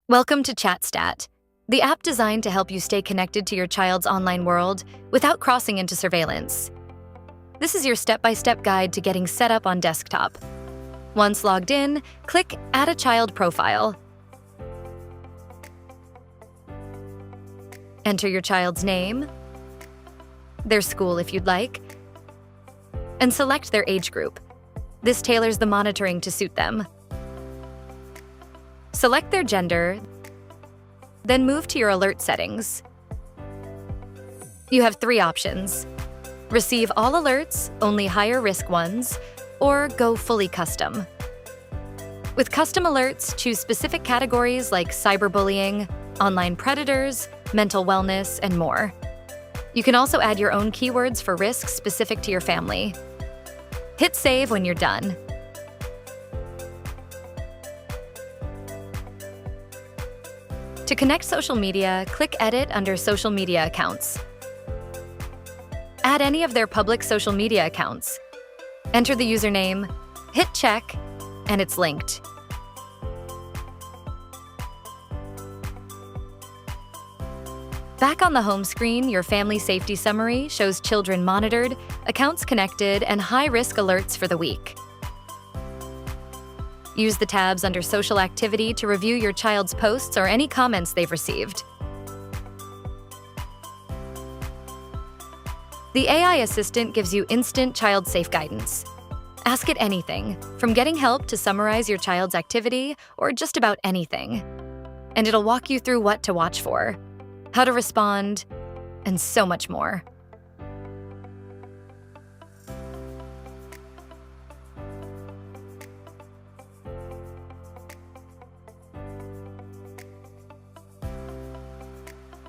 Welcome to Chatstat, the app designed to help you stay connected to your child's online world without crossing into surveillance. This is your step-by-step guide to getting set up on desktop. Once logged in, click Add a Child Profile. Enter your child's name, their school if you'd like, and select their age group. This tailors the monitoring to suit them. Select their gender, then move to your alert settings. You have three options: receive all alerts, only higher risk ones, or go fully custom. With custom alerts, choose specific categories like cyberbullying, online predators, mental wellness, and more. You can also add your own keywords for risks specific to your family. Hit save when you're done. To connect social media, click Edit under Social Media Accounts. Add any of their public social media accounts. Enter the username, hit check, and it's linked. Back on the home screen, your family safety summary shows children monitored, accounts connected, and high-risk alerts for the week. Use the tabs under Social Activity to review your child's posts or any comments they've received. The AI assistant gives you instant child safe guidance. Ask it anything, from getting help to summarize your child's activity or just about anything. And it'll walk you through what to watch for, how to respond, and so much more.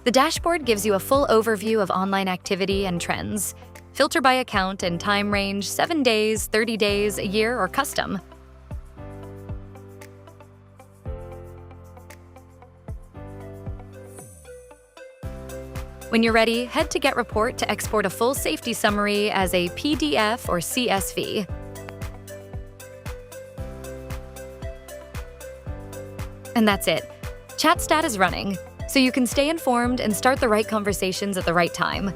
The dashboard gives you a full overview of online activity and trends. Filter by account and time range: 7 days, 30 days, a year, or custom. When you're ready, head to Get Report to export a full safety summary as a PDF or CSV. And that's it. Chatstat is running, so you can stay informed and start the right conversations at the right time.